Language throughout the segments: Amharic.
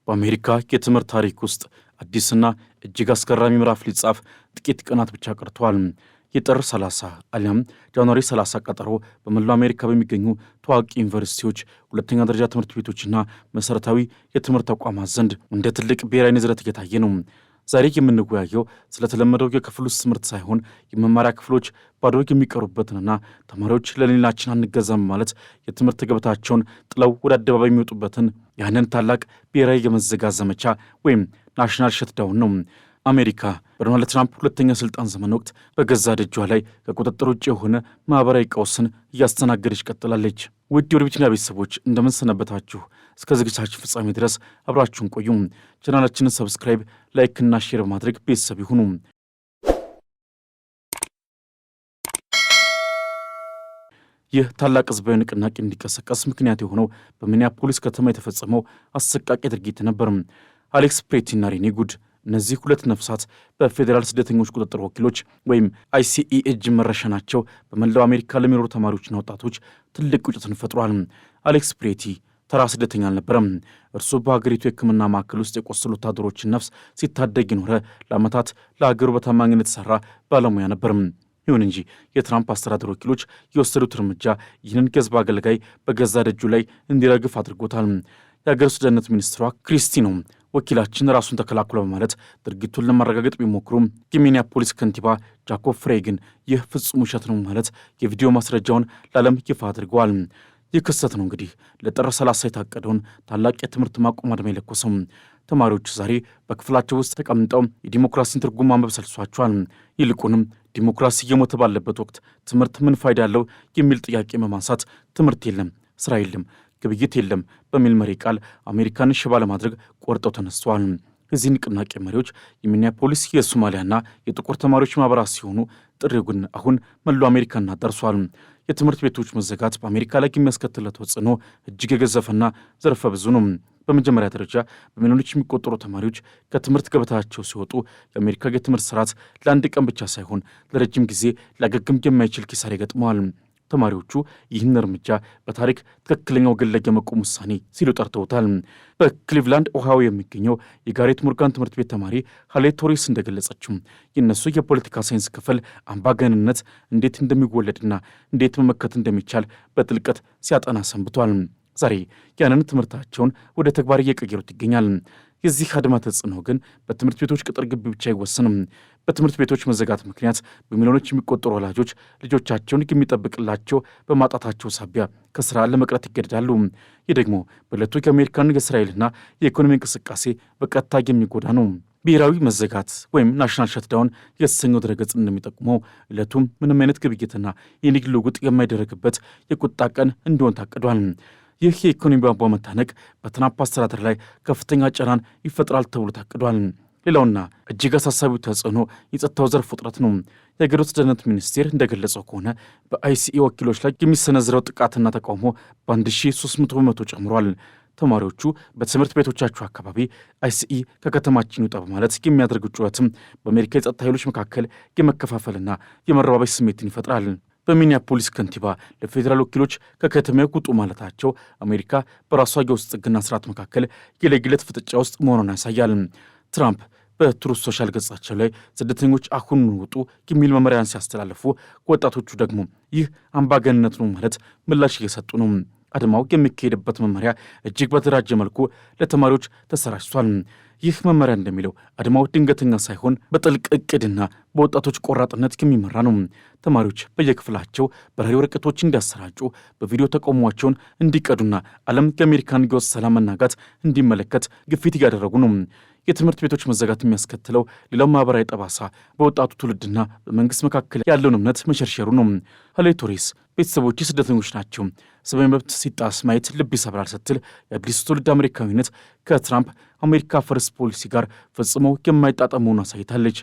በአሜሪካ የትምህርት ታሪክ ውስጥ አዲስና እጅግ አስገራሚ ምዕራፍ ሊጻፍ ጥቂት ቀናት ብቻ ቀርተዋል። የጥር 30 አሊያም ጃንዋሪ 30 ቀጠሮ በመላው አሜሪካ በሚገኙ ታዋቂ ዩኒቨርሲቲዎች፣ ሁለተኛ ደረጃ ትምህርት ቤቶችና መሠረታዊ የትምህርት ተቋማት ዘንድ እንደ ትልቅ ብሔራዊ ንዝረት እየታየ ነው። ዛሬ የምንወያየው ስለተለመደው የክፍል ውስጥ ትምህርት ሳይሆን የመማሪያ ክፍሎች ባዶ የሚቀሩበትንና ተማሪዎች ለሌላችን አንገዛም ማለት የትምህርት ገበታቸውን ጥለው ወደ አደባባይ የሚወጡበትን ያንን ታላቅ ብሔራዊ የመዘጋት ዘመቻ ወይም ናሽናል ሸትዳውን ነው። አሜሪካ በዶናልድ ትራምፕ ሁለተኛ ስልጣን ዘመን ወቅት በገዛ ደጇ ላይ ከቁጥጥር ውጭ የሆነ ማህበራዊ ቀውስን እያስተናገደች ቀጥላለች። ውድ የኦርቢትና ቤተሰቦች እንደምን ሰነበታችሁ? እስከ ዝግጅታችን ፍጻሜ ድረስ አብራችሁን ቆዩ። ቻናላችንን ሰብስክራይብ፣ ላይክ እና ሼር በማድረግ ቤተሰብ ይሁኑ። ይህ ታላቅ ህዝባዊ ንቅናቄ እንዲቀሰቀስ ምክንያት የሆነው በሚኒያፖሊስ ከተማ የተፈጸመው አሰቃቂ ድርጊት ነበር። አሌክስ ፕሬቲና ሬኒ ጉድ እነዚህ ሁለት ነፍሳት በፌዴራል ስደተኞች ቁጥጥር ወኪሎች ወይም አይሲኢ እጅ መረሸናቸው በመላው አሜሪካ ለሚኖሩ ተማሪዎችና ወጣቶች ትልቅ ቁጭትን ፈጥሯል። አሌክስ ፕሬቲ ተራ ስደተኛ አልነበረም። እርሱ በሀገሪቱ የሕክምና ማዕከል ውስጥ የቆሰሉ ወታደሮችን ነፍስ ሲታደግ የኖረ ለዓመታት ለሀገሩ በታማኝነት የተሠራ ባለሙያ ነበር። ይሁን እንጂ የትራምፕ አስተዳደር ወኪሎች የወሰዱት እርምጃ ይህንን ገዝባ አገልጋይ በገዛ ደጁ ላይ እንዲረግፍ አድርጎታል። የሀገር ውስጥ ደህንነት ሚኒስትሯ ክሪስቲ ነው ወኪላችን ራሱን ተከላክሎ በማለት ድርጊቱን ለማረጋገጥ ቢሞክሩም የሚኒያፖሊስ ከንቲባ ጃኮብ ፍሬይ ግን ይህ ፍጹም ውሸት ነው ማለት የቪዲዮ ማስረጃውን ለዓለም ይፋ አድርገዋል። ይህ ክስተት ነው እንግዲህ ለጥር 30 የታቀደውን ታላቅ የትምህርት ማቆም አድማ የለኮሰው። ተማሪዎች ዛሬ በክፍላቸው ውስጥ ተቀምጠው የዲሞክራሲን ትርጉም ማንበብ ሰልሷቸዋል። ይልቁንም ዲሞክራሲ እየሞተ ባለበት ወቅት ትምህርት ምን ፋይዳ አለው የሚል ጥያቄ በማንሳት ትምህርት የለም፣ ስራ የለም፣ ግብይት የለም በሚል መሪ ቃል አሜሪካን ሽባ ለማድረግ ቆርጠው ተነስተዋል። የዚህ ንቅናቄ መሪዎች የሚኒያፖሊስ የሶማሊያና የጥቁር ተማሪዎች ማህበራት ሲሆኑ ጥሪው ግን አሁን መላው አሜሪካን አዳርሷል። የትምህርት ቤቶች መዘጋት በአሜሪካ ላይ የሚያስከትለው ተጽዕኖ እጅግ የገዘፈና ዘርፈ ብዙ ነው። በመጀመሪያ ደረጃ በሚሊዮኖች የሚቆጠሩ ተማሪዎች ከትምህርት ገበታቸው ሲወጡ የአሜሪካ የትምህርት ስርዓት ለአንድ ቀን ብቻ ሳይሆን ለረጅም ጊዜ ሊያገግም የማይችል ኪሳራ ይገጥመዋል። ተማሪዎቹ ይህን እርምጃ በታሪክ ትክክለኛው ግን ላይ የመቆም ውሳኔ ሲሉ ጠርተውታል። በክሊቭላንድ ኦሃዮ የሚገኘው የጋሬት ሞርጋን ትምህርት ቤት ተማሪ ሃሌ ቶሪስ እንደገለጸችው የእነሱ የፖለቲካ ሳይንስ ክፍል አምባገንነት እንዴት እንደሚወለድና እንዴት መመከት እንደሚቻል በጥልቀት ሲያጠና ሰንብቷል። ዛሬ ያንን ትምህርታቸውን ወደ ተግባር እየቀየሩት ይገኛል። የዚህ አድማ ተጽዕኖ ግን በትምህርት ቤቶች ቅጥር ግቢ ብቻ አይወሰንም። በትምህርት ቤቶች መዘጋት ምክንያት በሚሊዮኖች የሚቆጠሩ ወላጆች ልጆቻቸውን የሚጠብቅላቸው በማጣታቸው ሳቢያ ከስራ ለመቅረት ይገደዳሉ። ይህ ደግሞ በዕለቱ የአሜሪካን የእስራኤልና የኢኮኖሚ እንቅስቃሴ በቀጥታ የሚጎዳ ነው። ብሔራዊ መዘጋት ወይም ናሽናል ሸትዳውን የተሰኘው ድረገጽ እንደሚጠቁመው ዕለቱም ምንም አይነት ግብይትና የንግድ ልውውጥ የማይደረግበት የቁጣ ቀን እንዲሆን ታቅዷል። ይህ የኢኮኖሚ ቧንቧ መታነቅ በትራምፕ አስተዳደር ላይ ከፍተኛ ጫናን ይፈጥራል ተብሎ ታቅዷል። ሌላውና እጅግ አሳሳቢው ተጽዕኖ የጸጥታው ዘርፍ ውጥረት ነው። የሀገር ውስጥ ደህንነት ሚኒስቴር እንደገለጸው ከሆነ በአይሲኢ ወኪሎች ላይ የሚሰነዝረው ጥቃትና ተቃውሞ በ1300 በመቶ ጨምሯል። ተማሪዎቹ በትምህርት ቤቶቻቸው አካባቢ አይሲኢ ከከተማችን ይውጣ በማለት የሚያደርግ ጩኸትም በአሜሪካ የጸጥታ ኃይሎች መካከል የመከፋፈልና የመረባበሽ ስሜትን ይፈጥራል። በሚኒያፖሊስ ከንቲባ ለፌዴራል ወኪሎች ከከተማው ውጡ ማለታቸው አሜሪካ በራሷ የውስጥ ሕግና ስርዓት መካከል የለየለት ፍጥጫ ውስጥ መሆኑን ያሳያል። ትራምፕ በትሩዝ ሶሻል ገጻቸው ላይ ስደተኞች አሁን ውጡ የሚል መመሪያን ሲያስተላልፉ፣ ወጣቶቹ ደግሞ ይህ አምባገንነት ነው ማለት ምላሽ እየሰጡ ነው። አድማው የሚካሄድበት መመሪያ እጅግ በተደራጀ መልኩ ለተማሪዎች ተሰራጭቷል። ይህ መመሪያ እንደሚለው አድማው ድንገተኛ ሳይሆን በጥልቅ እቅድና በወጣቶች ቆራጥነት የሚመራ ነው። ተማሪዎች በየክፍላቸው በራሪ ወረቀቶች እንዲያሰራጩ፣ በቪዲዮ ተቃውሟቸውን እንዲቀዱና ዓለም የአሜሪካን ግዛት ሰላም መናጋት እንዲመለከት ግፊት እያደረጉ ነው። የትምህርት ቤቶች መዘጋት የሚያስከትለው ሌላው ማህበራዊ ጠባሳ በወጣቱ ትውልድና በመንግስት መካከል ያለውን እምነት መሸርሸሩ ነው። ሃሌ ቶሪስ ቤተሰቦች ስደተኞች ናቸው፣ ሰብአዊ መብት ሲጣስ ማየት ልብ ይሰብራል ስትል የአዲሱ ትውልድ አሜሪካዊነት ከትራምፕ አሜሪካ ፈርስት ፖሊሲ ጋር ፈጽሞ የማይጣጣም መሆኑን አሳይታለች።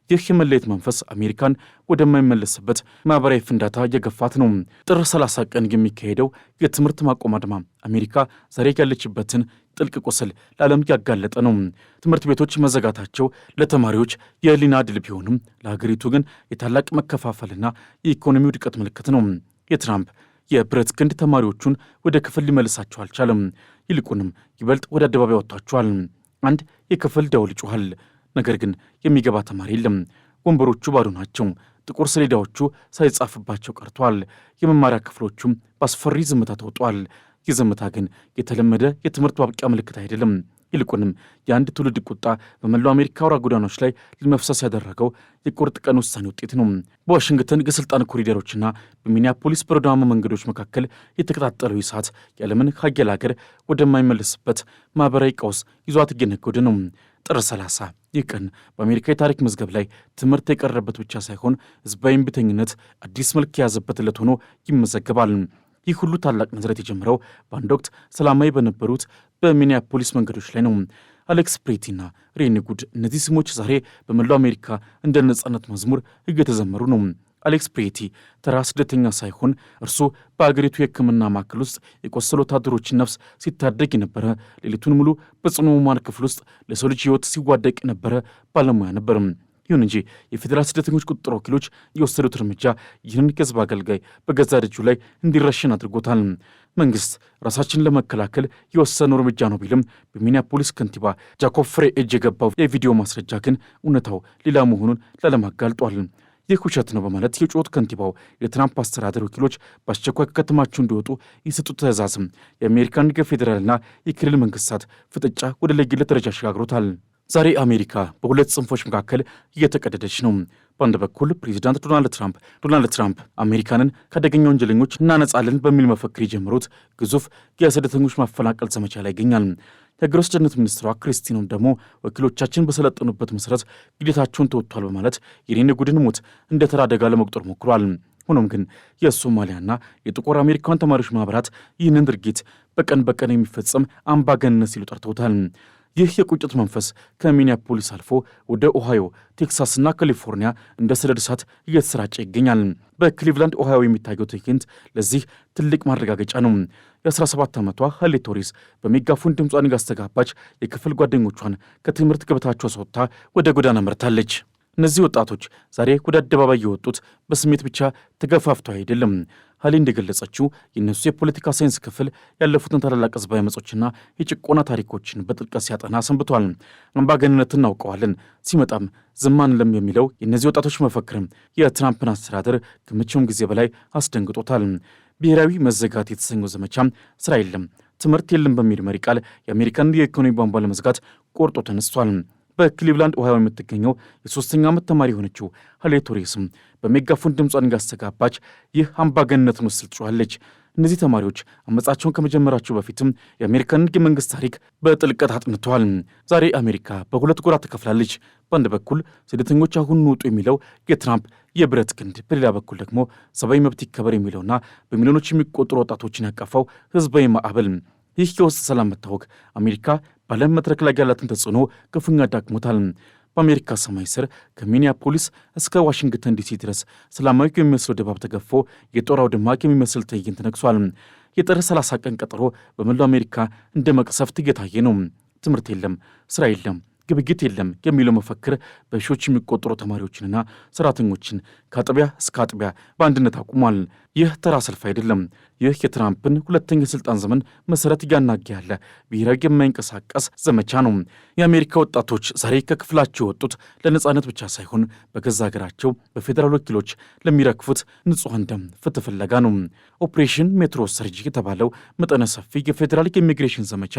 ይህ የመለየት መንፈስ አሜሪካን ወደማይመለስበት ማህበራዊ ፍንዳታ እየገፋት ነው። ጥር 30 ቀን የሚካሄደው የትምህርት ማቆም አድማ አሜሪካ ዛሬ ያለችበትን ጥልቅ ቁስል ለዓለም ያጋለጠ ነው። ትምህርት ቤቶች መዘጋታቸው ለተማሪዎች የህሊና ድል ቢሆንም ለሀገሪቱ ግን የታላቅ መከፋፈልና የኢኮኖሚ ውድቀት ምልክት ነው። የትራምፕ የብረት ክንድ ተማሪዎቹን ወደ ክፍል ሊመልሳቸው አልቻለም። ይልቁንም ይበልጥ ወደ አደባባይ ወጥቷቸዋል። አንድ የክፍል ደውል ይጮኻል። ነገር ግን የሚገባ ተማሪ የለም። ወንበሮቹ ባዶ ናቸው። ጥቁር ሰሌዳዎቹ ሳይጻፍባቸው ቀርቷል። የመማሪያ ክፍሎቹም በአስፈሪ ዝምታ ተውጧል። ይህ ዝምታ ግን የተለመደ የትምህርት ማብቂያ ምልክት አይደለም። ይልቁንም የአንድ ትውልድ ቁጣ በመላው አሜሪካ አውራ ጎዳናዎች ላይ ለመፍሰስ ያደረገው የቁርጥ ቀን ውሳኔ ውጤት ነው። በዋሽንግተን የሥልጣን ኮሪደሮችና በሚኒያፖሊስ በረዷማ መንገዶች መካከል የተቀጣጠለው እሳት የዓለምን ሀያል ሀገር ወደማይመለስበት ማኅበራዊ ቀውስ ይዟት እየነጎደ ነው። ጥር 30 ይህ ቀን በአሜሪካ የታሪክ መዝገብ ላይ ትምህርት የቀረበት ብቻ ሳይሆን ሕዝባዊ እምቢተኝነት አዲስ መልክ የያዘበት ዕለት ሆኖ ይመዘገባል። ይህ ሁሉ ታላቅ ንዝረት የጀመረው በአንድ ወቅት ሰላማዊ በነበሩት በሚኒያፖሊስ መንገዶች ላይ ነው። አሌክስ ፕሬቲና ሬኒ ጉድ፣ እነዚህ ስሞች ዛሬ በመላው አሜሪካ እንደ ነጻነት መዝሙር እየተዘመሩ ነው። አሌክስ ፕሬቲ ተራ ስደተኛ ሳይሆን እርሱ በአገሪቱ የሕክምና ማዕከል ውስጥ የቆሰሉ ወታደሮችን ነፍስ ሲታደግ የነበረ፣ ሌሊቱን ሙሉ በጽኑ ሕሙማን ክፍል ውስጥ ለሰው ልጅ ሕይወት ሲዋደቅ የነበረ ባለሙያ ነበር። ይሁን እንጂ የፌዴራል ስደተኞች ቁጥጥር ወኪሎች የወሰዱት እርምጃ ይህንን የሕዝብ አገልጋይ በገዛ ደጁ ላይ እንዲረሽን አድርጎታል። መንግሥት ራሳችንን ለመከላከል የወሰነው እርምጃ ነው ቢልም በሚኒያፖሊስ ከንቲባ ጃኮብ ፍሬ እጅ የገባው የቪዲዮ ማስረጃ ግን እውነታው ሌላ መሆኑን ለዓለም አጋልጧል። ይህ ውሸት ነው በማለት የጮሁት ከንቲባው የትራምፕ አስተዳደር ወኪሎች በአስቸኳይ ከከተማቸው እንዲወጡ የሰጡት ትዕዛዝም የአሜሪካን የፌዴራልና የክልል መንግስታት ፍጥጫ ወደ ለየለት ደረጃ አሸጋግሮታል። ዛሬ አሜሪካ በሁለት ጽንፎች መካከል እየተቀደደች ነው። በአንድ በኩል ፕሬዚዳንት ዶናልድ ትራምፕ አሜሪካንን ከአደገኛ ወንጀለኞች እናነጻለን በሚል መፈክር የጀመሩት ግዙፍ የስደተኞች ማፈናቀል ዘመቻ ላይ ይገኛል። የሀገር ውስጥ ደህንነት ሚኒስትሯ ክሪስቲኖም ደግሞ ወኪሎቻችን በሰለጠኑበት መሠረት ግዴታቸውን ተወጥቷል በማለት የኔን ጉድን ሞት እንደ ተራ አደጋ ለመቁጠር ሞክሯል። ሆኖም ግን የሶማሊያና የጥቁር አሜሪካን ተማሪዎች ማኅበራት ይህንን ድርጊት በቀን በቀን የሚፈጸም አምባገነንነት ሲሉ ጠርተውታል። ይህ የቁጭት መንፈስ ከሚኒያፖሊስ አልፎ ወደ ኦሃዮ፣ ቴክሳስና ካሊፎርኒያ እንደ ሰደድ እሳት እየተሰራጨ ይገኛል። በክሊቭላንድ ኦሃዮ የሚታየው ትዕይንት ለዚህ ትልቅ ማረጋገጫ ነው። የ17 ዓመቷ ሃሌ ቶሪስ በሜጋፎን ድምጿን እያስተጋባች የክፍል ጓደኞቿን ከትምህርት ገበታቸው አስወጥታ ወደ ጎዳና መርታለች። እነዚህ ወጣቶች ዛሬ ወደ አደባባይ የወጡት በስሜት ብቻ ተገፋፍተው አይደለም። ሃሌ እንደገለጸችው የእነሱ የፖለቲካ ሳይንስ ክፍል ያለፉትን ታላላቅ ሕዝባዊ አመጾችና የጭቆና ታሪኮችን በጥልቀት ሲያጠና ሰንብቷል። አምባገነንነትን እናውቀዋለን፣ ሲመጣም ዝም አንልም የሚለው የእነዚህ ወጣቶች መፈክርም የትራምፕን አስተዳደር ከመቼውም ጊዜ በላይ አስደንግጦታል። ብሔራዊ መዘጋት የተሰኘው ዘመቻ ስራ የለም፣ ትምህርት የለም በሚል መሪ ቃል የአሜሪካን የኢኮኖሚ ቧንቧ ለመዝጋት ቆርጦ ተነስቷል። በክሊቭላንድ ኦሃዮ የምትገኘው የ3ኛ ዓመት ተማሪ የሆነችው ሃሌ ቶሪስም በሜጋፎን ድምጿን እያስተጋባች ይህ አምባገነንነትን ውስጥ ትጮኻለች። እነዚህ ተማሪዎች አመጻቸውን ከመጀመራቸው በፊትም የአሜሪካን የመንግሥት ታሪክ በጥልቀት አጥንተዋል። ዛሬ አሜሪካ በሁለት ጎራ ተከፍላለች። በአንድ በኩል ስደተኞች አሁን ውጡ የሚለው የትራምፕ የብረት ክንድ፣ በሌላ በኩል ደግሞ ሰብአዊ መብት ይከበር የሚለውና በሚሊዮኖች የሚቆጠሩ ወጣቶችን ያቀፋው ሕዝባዊ ማዕበል። ይህ የውስጥ ሰላም መታወክ አሜሪካ በዓለም መድረክ ላይ ያላትን ተጽዕኖ ክፉኛ ዳክሞታል። በአሜሪካ ሰማይ ስር ከሚኒያፖሊስ እስከ ዋሽንግተን ዲሲ ድረስ ሰላማዊ የሚመስለው ድባብ ተገፎ የጦር አውድማ የሚመስል ትዕይንት ነግሷል። የጥር 30 ቀን ቀጠሮ በመላው አሜሪካ እንደ መቅሰፍት እየታየ ነው። ትምህርት የለም፣ ስራ የለም፣ ግብይት የለም የሚለው መፈክር በሺዎች የሚቆጠሩ ተማሪዎችንና ሰራተኞችን ከአጥቢያ እስከ አጥቢያ በአንድነት አቁሟል። ይህ ተራ ሰልፍ አይደለም። ይህ የትራምፕን ሁለተኛ የሥልጣን ዘመን መሠረት እያናገ ያለ ብሔራዊ የማይንቀሳቀስ ዘመቻ ነው። የአሜሪካ ወጣቶች ዛሬ ከክፍላቸው የወጡት ለነጻነት ብቻ ሳይሆን በገዛ ሀገራቸው በፌዴራል ወኪሎች ለሚረግፉት ንጹሐን ደም ፍትህ ፍለጋ ነው። ኦፕሬሽን ሜትሮ ሰርጅ የተባለው መጠነ ሰፊ የፌዴራል የኢሚግሬሽን ዘመቻ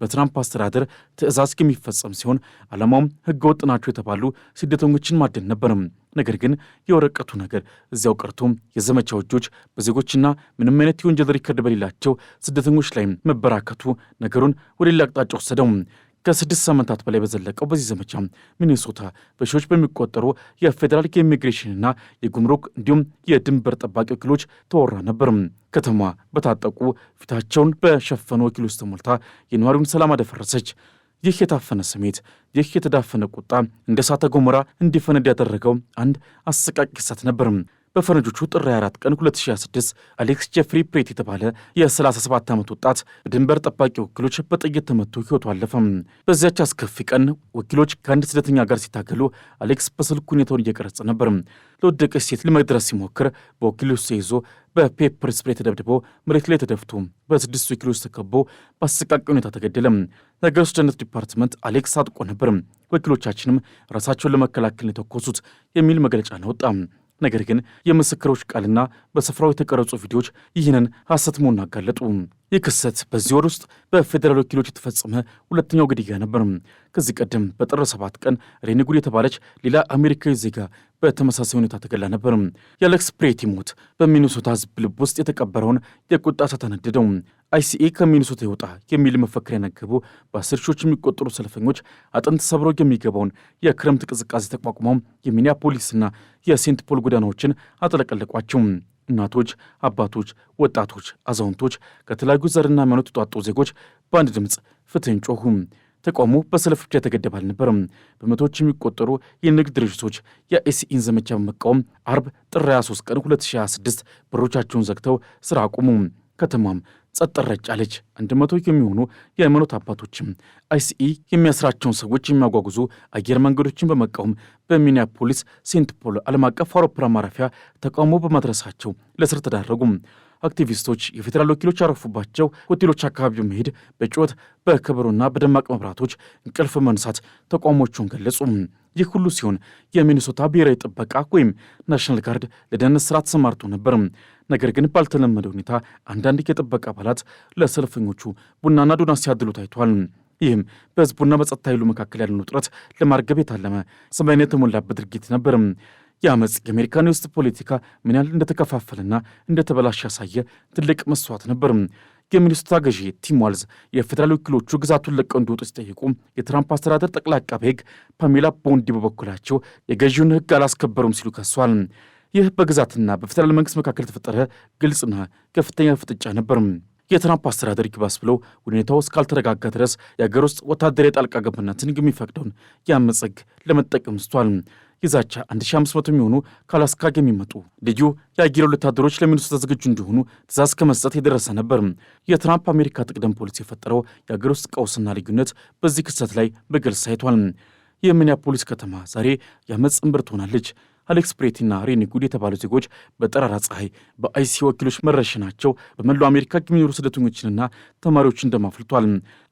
በትራምፕ አስተዳደር ትዕዛዝ የሚፈጸም ሲሆን ዓላማውም ሕገወጥ ናቸው የተባሉ ስደተኞችን ማደን ነበርም። ነገር ግን የወረቀቱ ነገር እዚያው ቀርቶ የዘመቻው እጆች በዜጎችና ምንም አይነት የወንጀል ሪከርድ በሌላቸው ስደተኞች ላይ መበራከቱ ነገሩን ወደ ሌላ አቅጣጫ ወሰደው። ከ6 ሳምንታት በላይ በዘለቀው በዚህ ዘመቻ ሚኒሶታ በሺዎች በሚቆጠሩ የፌዴራል የኢሚግሬሽንና የጉምሩክ እንዲሁም የድንበር ጠባቂ ወኪሎች ተወራ ነበር። ከተማ በታጠቁ ፊታቸውን በሸፈኑ ወኪሎች ተሞልታ የነዋሪውን ሰላም አደፈረሰች። ይህ የታፈነ ስሜት፣ ይህ የተዳፈነ ቁጣ እንደ እሳተ ገሞራ እንዲፈነድ ያደረገው አንድ አሰቃቂ ክስተት ነበር። በፈረንጆቹ ጥር 24 ቀን 2026 አሌክስ ጄፍሪ ፕሬት የተባለ የ37 ዓመት ወጣት በድንበር ጠባቂ ወኪሎች በጥይት ተመቶ ሕይወቱ አለፈ። በዚያች አስከፊ ቀን ወኪሎች ከአንድ ስደተኛ ጋር ሲታገሉ አሌክስ በስልኩ ሁኔታውን እየቀረጸ ነበር። ለወደቀች ሴት ለመድረስ ሲሞክር በወኪሎች ተይዞ በፔፐር ስፕሬይ ተደብድቦ መሬት ላይ ተደፍቶ በ6 ወኪሎች ተከቦ በአሰቃቂ ሁኔታ ተገደለ። የአገር ውስጥ ደህንነት ዲፓርትመንት አሌክስ አጥቆ ነበር፣ ወኪሎቻችንም ራሳቸውን ለመከላከል የተኮሱት የሚል መግለጫ አወጣ። ነገር ግን የምስክሮች ቃልና በስፍራው የተቀረጹ ቪዲዮዎች ይህንን ሐሰት መሆኑን አጋለጡ። ይህ ክስተት በዚህ ወር ውስጥ በፌዴራል ወኪሎች የተፈጸመ ሁለተኛው ግድያ ነበር። ከዚህ ቀደም በጥር 7 ቀን ሬኒ ጉድ የተባለች ሌላ አሜሪካዊ ዜጋ በተመሳሳይ ሁኔታ ተገላ ነበር። የአሌክስ ፕሬቲ ሞት በሚኒሶታ ሕዝብ ልብ ውስጥ የተቀበረውን የቁጣ እሳት አነደደው። አይሲኤ ከሚኒሶታ ይውጣ የሚል መፈክር ያነገቡ በ10 ሺዎች የሚቆጠሩ ሰልፈኞች አጥንት ሰብሮ የሚገባውን የክረምት ቅዝቃዜ ተቋቁመው የሚኒያፖሊስና የሴንት ፖል ጎዳናዎችን አጥለቀለቋቸው። እናቶች፣ አባቶች፣ ወጣቶች፣ አዛውንቶች፣ ከተለያዩ ዘርና ሃይማኖት የተውጣጡ ዜጎች በአንድ ድምፅ ፍትህን ጮኹ። ተቃውሞ በሰልፍ ብቻ የተገደበ አልነበረም። በመቶዎች የሚቆጠሩ የንግድ ድርጅቶች የአይሲኢን ዘመቻ በመቃወም አርብ ጥር 23 ቀን 2026 በሮቻቸውን ዘግተው ስራ አቁሙ። ከተማም ጸጥ ረጭ አለች። 100 የሚሆኑ የሃይማኖት አባቶችም አይሲኢ የሚያስራቸውን ሰዎች የሚያጓጉዙ አየር መንገዶችን በመቃወም በሚኒያፖሊስ ሴንት ፖል ዓለም አቀፍ አውሮፕላን ማረፊያ ተቃውሞ በማድረሳቸው ለእስር ተዳረጉ። አክቲቪስቶች የፌዴራል ወኪሎች ያረፉባቸው ሆቴሎች አካባቢ በመሄድ በጩኸት በከበሮና በደማቅ መብራቶች እንቅልፍ መንሳት ተቃውሞቹን ገለጹ። ይህ ሁሉ ሲሆን የሚኒሶታ ብሔራዊ ጥበቃ ወይም ናሽናል ጋርድ ለደህንነት ስራ ተሰማርቶ ነበር። ነገር ግን ባልተለመደ ሁኔታ አንዳንድ የጥበቃ አባላት ለሰልፈኞቹ ቡናና ዶና ሲያድሉ ታይቷል። ይህም በህዝቡና በጸጥታ ኃይሉ መካከል ያለውን ውጥረት ለማርገብ የታለመ ሰብአዊነት የተሞላበት ድርጊት ነበር። የአመፅ የአሜሪካን የውስጥ ፖለቲካ ምን ያህል እንደተከፋፈለና እንደተበላሽ ያሳየ ትልቅ መስዋዕት ነበር። የሚኒሶታ ገዢ ቲም ዋልዝ የፌዴራል ወኪሎቹ ግዛቱን ለቀው እንዲወጡ ሲጠይቁ የትራምፕ አስተዳደር ጠቅላይ አቃቤ ሕግ ፓሜላ ቦንዲ በበኩላቸው የገዢውን ሕግ አላስከበሩም ሲሉ ከሷል። ይህ በግዛትና በፌዴራል መንግስት መካከል የተፈጠረ ግልጽና ከፍተኛ ፍጥጫ ነበር። የትራምፕ አስተዳደር ይግባስ ብለው ሁኔታው እስካልተረጋጋ ድረስ የአገር ውስጥ ወታደራዊ ጣልቃ ገብነትን የሚፈቅደውን የአመፅ ሕግ ለመጠቀም ስቷል። ይዛቻ 1500 የሚሆኑ ከአላስካ የሚመጡ ልዩ የአየር ወታደሮች ለሚኒሶታ ዝግጁ እንዲሆኑ ትእዛዝ ከመስጠት የደረሰ ነበር። የትራምፕ አሜሪካ ጥቅደም ፖሊሲ የፈጠረው የአገር ውስጥ ቀውስና ልዩነት በዚህ ክስተት ላይ በግልጽ ታይቷል። የሚኒያፖሊስ ከተማ ዛሬ የአመፅ እምብርት ሆናለች። አሌክስ ፕሬቲና ሬኒ ጉድ የተባሉ ዜጎች በጠራራ ፀሐይ በአይሲኢ ወኪሎች መረሸናቸው በመላው አሜሪካ የሚኖሩ ስደተኞችንና ተማሪዎችን ደም አፍልቷል።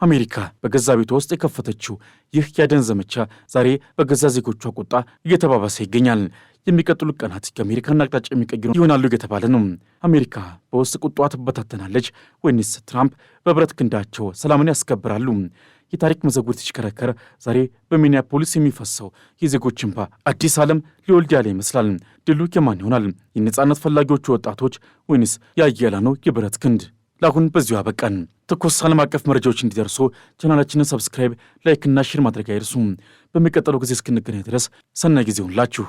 አሜሪካ በገዛ ቤቷ ውስጥ የከፈተችው ይህ የአደን ዘመቻ ዛሬ በገዛ ዜጎቿ ቁጣ እየተባባሰ ይገኛል። የሚቀጥሉት ቀናት የአሜሪካን አቅጣጫ የሚቀይሩ ይሆናሉ እየተባለ ነው። አሜሪካ በውስጥ ቁጣዋ ትበታተናለች ወይንስ ትራምፕ በብረት ክንዳቸው ሰላምን ያስከብራሉ? የታሪክ መዘጉር ሲሽከረከር ዛሬ በሚኒያፖሊስ የሚፈሰው የዜጎች እንባ አዲስ ዓለም ሊወልድ ያለ ይመስላል። ድሉ የማን ይሆናል? የነጻነት ፈላጊዎቹ ወጣቶች ወይንስ የአያሌው የብረት ክንድ? ለአሁን በዚሁ አበቃን። ትኩስ ዓለም አቀፍ መረጃዎች እንዲደርሱ ቻናላችንን ሰብስክራይብ፣ ላይክና ሼር ማድረግ አይርሱም። በሚቀጥለው ጊዜ እስክንገናኝ ድረስ ሰናይ ጊዜ ይሁንላችሁ።